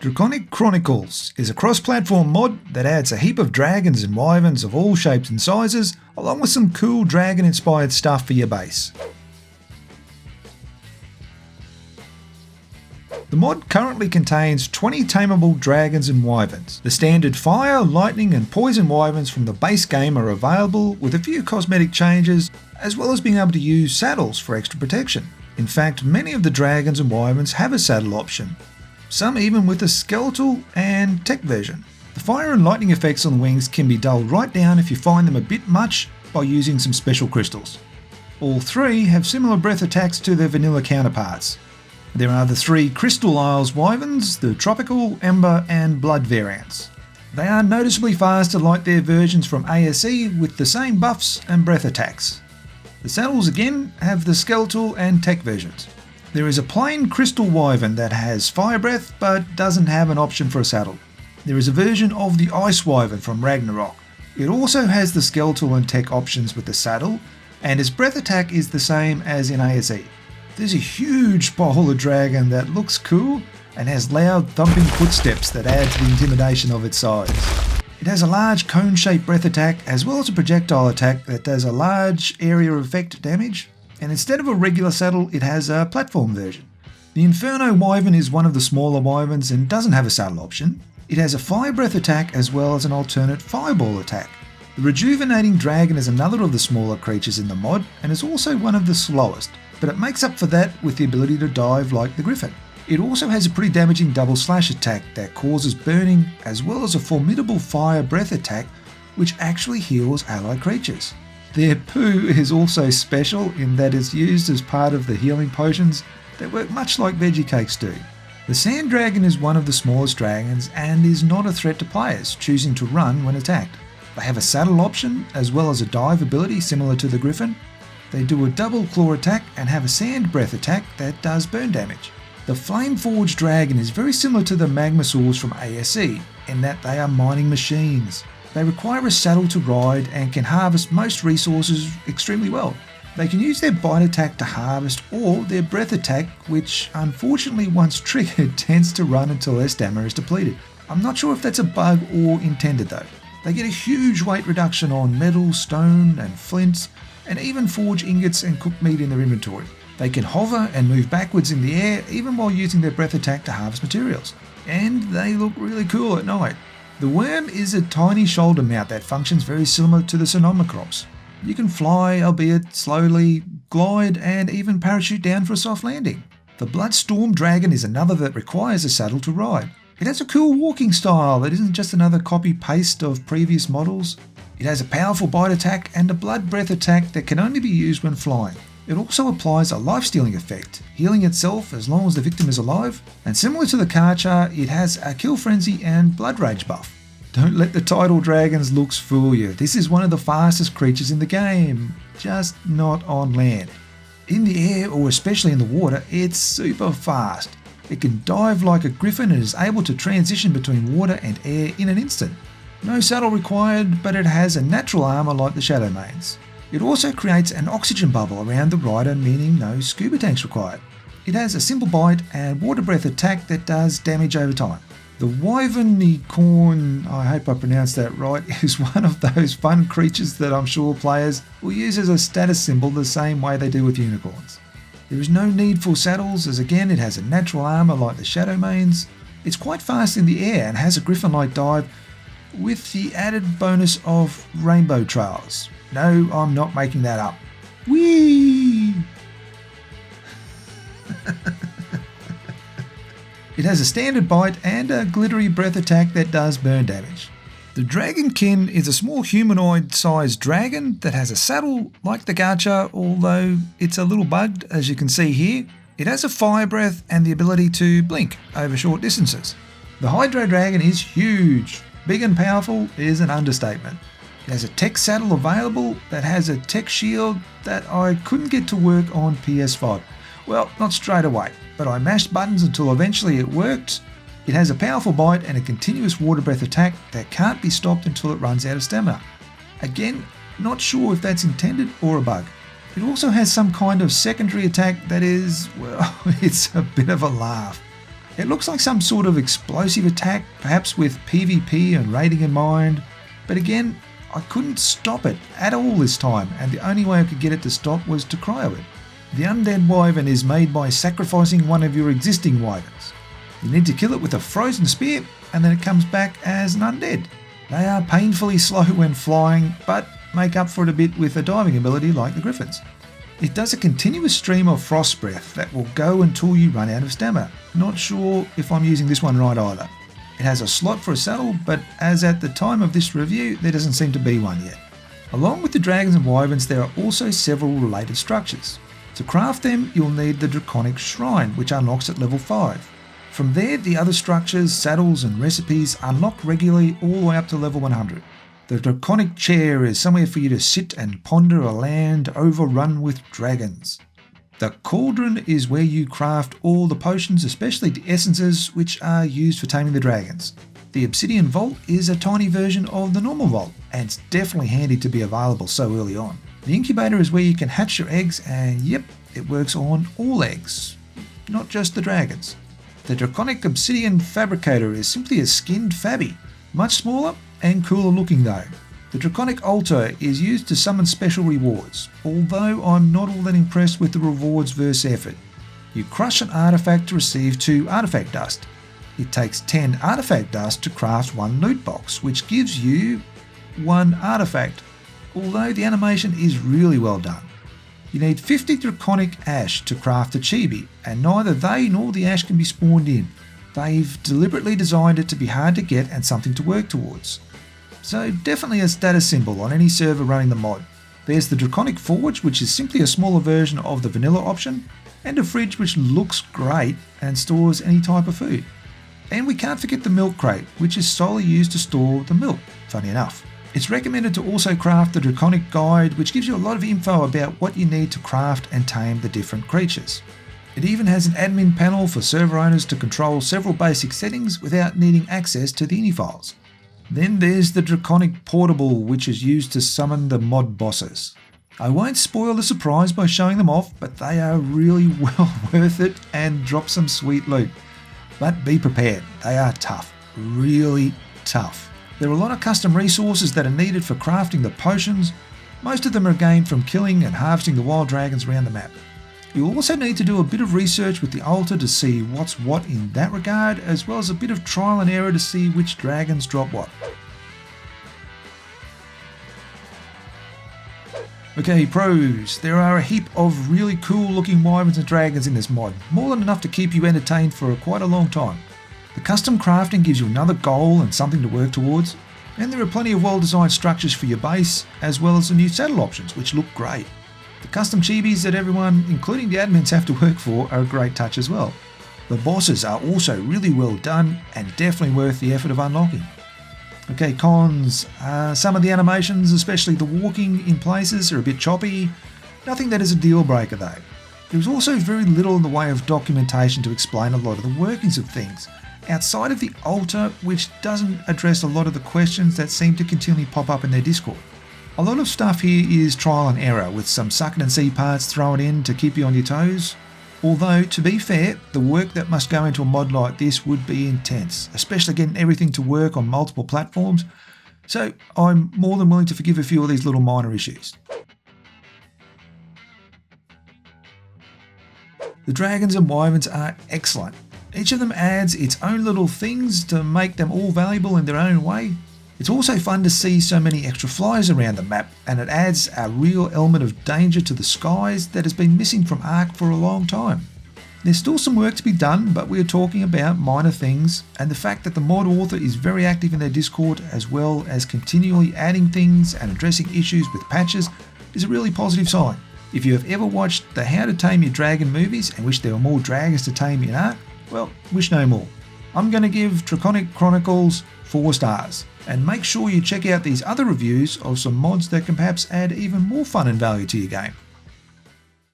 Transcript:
Draconic Chronicles is a cross-platform mod that adds a heap of dragons and wyverns of all shapes and sizes, along with some cool dragon-inspired stuff for your base. The mod currently contains 20 tameable dragons and wyverns. The standard fire, lightning and poison wyverns from the base game are available with a few cosmetic changes, as well as being able to use saddles for extra protection. In fact, many of the dragons and wyverns have a saddle option, some even with a skeletal and tech version. The fire and lightning effects on the wings can be dulled right down if you find them a bit much by using some special crystals. All three have similar breath attacks to their vanilla counterparts. There are the three Crystal Isles wyverns, the tropical, ember and blood variants. They are noticeably faster like their versions from ASE with the same buffs and breath attacks. The saddles again have the skeletal and tech versions. There is a plain crystal wyvern that has fire breath but doesn't have an option for a saddle. There is a version of the ice wyvern from Ragnarok. It also has the skeletal and tech options with the saddle, and its breath attack is the same as in ASE. There's a huge polar dragon that looks cool and has loud thumping footsteps that add to the intimidation of its size. It has a large cone-shaped breath attack as well as a projectile attack that does a large area effect damage, and instead of a regular saddle it has a platform version. The Inferno wyvern is one of the smaller wyverns and doesn't have a saddle option. It has a fire breath attack as well as an alternate fireball attack. The Rejuvenating Dragon is another of the smaller creatures in the mod and is also one of the slowest, but it makes up for that with the ability to dive like the Griffin. It also has a pretty damaging double slash attack that causes burning, as well as a formidable fire breath attack which actually heals allied creatures. Their poo is also special in that it's used as part of the healing potions that work much like veggie cakes do. The Sand Dragon is one of the smallest dragons and is not a threat to players choosing to run when attacked. They have a saddle option as well as a dive ability similar to the Griffin. They do a double claw attack and have a sand breath attack that does burn damage. The Flameforged Dragon is very similar to the Magmasaurs from ASE in that they are mining machines. They require a saddle to ride and can harvest most resources extremely well. They can use their bite attack to harvest or their breath attack, which unfortunately once triggered tends to run until their stamina is depleted. I'm not sure if that's a bug or intended though. They get a huge weight reduction on metal, stone and flints, and even forge ingots and cooked meat in their inventory. They can hover and move backwards in the air even while using their breath attack to harvest materials. And they look really cool at night. The Worm is a tiny shoulder mount that functions very similar to the Sonomicrops. You can fly, albeit slowly, glide and even parachute down for a soft landing. The Bloodstorm Dragon is another that requires a saddle to ride. It has a cool walking style that isn't just another copy-paste of previous models. It has a powerful bite attack and a blood breath attack that can only be used when flying. It also applies a life-stealing effect, healing itself as long as the victim is alive, and similar to the Karchar, it has a kill frenzy and blood rage buff. Don't let the tidal dragon's looks fool you. This is one of the fastest creatures in the game, just not on land. In the air, or especially in the water, it's super fast. It can dive like a griffin and is able to transition between water and air in an instant. No saddle required, but it has a natural armour like the Shadowmanes. It also creates an oxygen bubble around the rider, meaning no scuba tanks required. It has a simple bite and water breath attack that does damage over time. The Wyvernicorn, I hope I pronounced that right, is one of those fun creatures that I'm sure players will use as a status symbol the same way they do with unicorns. There is no need for saddles as again it has a natural armour like the Shadowmanes. It's quite fast in the air and has a griffin-like dive with the added bonus of rainbow trails. No, I'm not making that up. Whee! It has a standard bite and a glittery breath attack that does burn damage. The Dragonkin is a small humanoid-sized dragon that has a saddle like the Karchar, although it's a little bugged as you can see here. It has a fire breath and the ability to blink over short distances. The Hydro Dragon is huge. Big and powerful is an understatement. It has a tech saddle available that has a tech shield that I couldn't get to work on PS5. Well, not straight away, but I mashed buttons until eventually it worked. It has a powerful bite and a continuous water breath attack that can't be stopped until it runs out of stamina. Again, not sure if that's intended or a bug. It also has some kind of secondary attack that is, well, it's a bit of a laugh. It looks like some sort of explosive attack, perhaps with PvP and raiding in mind, but again, I couldn't stop it at all this time, and the only way I could get it to stop was to cryo it. The undead wyvern is made by sacrificing one of your existing wyverns. You need to kill it with a frozen spear, and then it comes back as an undead. They are painfully slow when flying, but make up for it a bit with a diving ability like the griffins. It does a continuous stream of frost breath that will go until you run out of stamina. Not sure if I'm using this one right either. It has a slot for a saddle, but as at the time of this review, there doesn't seem to be one yet. Along with the dragons and wyverns, there are also several related structures. To craft them, you'll need the Draconic Shrine, which unlocks at level 5. From there, the other structures, saddles and recipes unlock regularly all the way up to level 100. The Draconic Chair is somewhere for you to sit and ponder a land overrun with dragons. The Cauldron is where you craft all the potions, especially the essences, which are used for taming the dragons. The Obsidian Vault is a tiny version of the normal vault, and it's definitely handy to be available so early on. The Incubator is where you can hatch your eggs, and yep, it works on all eggs, not just the dragons. The Draconic Obsidian Fabricator is simply a skinned fabby, much smaller and cooler looking though. The Draconic Altar is used to summon special rewards, although I'm not all that impressed with the rewards versus effort. You crush an artifact to receive 2 artifact dust. It takes 10 artifact dust to craft 1 loot box, which gives you 1 artifact, although the animation is really well done. You need 50 Draconic Ash to craft a chibi, and neither they nor the ash can be spawned in. They've deliberately designed it to be hard to get and something to work towards. So definitely a status symbol on any server running the mod. There's the Draconic Forge, which is simply a smaller version of the vanilla option, and a fridge which looks great and stores any type of food. And we can't forget the milk crate, which is solely used to store the milk, funny enough. It's recommended to also craft the Draconic Guide, which gives you a lot of info about what you need to craft and tame the different creatures. It even has an admin panel for server owners to control several basic settings without needing access to the ini files. Then there's the Draconic Portable, which is used to summon the mod bosses. I won't spoil the surprise by showing them off, but they are really well worth it and drop some sweet loot. But be prepared, they are tough, really tough. There are a lot of custom resources that are needed for crafting the potions. Most of them are gained from killing and harvesting the wild dragons around the map. You'll also need to do a bit of research with the altar to see what's what in that regard, as well as a bit of trial and error to see which dragons drop what. Okay, pros. There are a heap of really cool looking wyverns and dragons in this mod, more than enough to keep you entertained for quite a long time. The custom crafting gives you another goal and something to work towards, and there are plenty of well-designed structures for your base, as well as the new saddle options, which look great. The custom chibis that everyone, including the admins, have to work for are a great touch as well. The bosses are also really well done and definitely worth the effort of unlocking. Okay, cons. Some of the animations, especially the walking in places, are a bit choppy. Nothing that is a deal breaker though. There is also very little in the way of documentation to explain a lot of the workings of things, outside of the altar, which doesn't address a lot of the questions that seem to continually pop up in their Discord. A lot of stuff here is trial and error, with some suck it and see parts thrown in to keep you on your toes. Although, to be fair, the work that must go into a mod like this would be intense, especially getting everything to work on multiple platforms, so I'm more than willing to forgive a few of these little minor issues. The dragons and wyverns are excellent. Each of them adds its own little things to make them all valuable in their own way. It's also fun to see so many extra flyers around the map, and it adds a real element of danger to the skies that has been missing from Ark for a long time. There's still some work to be done, but we are talking about minor things, and the fact that the mod author is very active in their Discord, as well as continually adding things and addressing issues with patches, is a really positive sign. If you have ever watched the How to Tame Your Dragon movies and wish there were more dragons to tame in Ark, well, wish no more. I'm going to give Draconic Chronicles 4 stars, and make sure you check out these other reviews of some mods that can perhaps add even more fun and value to your game.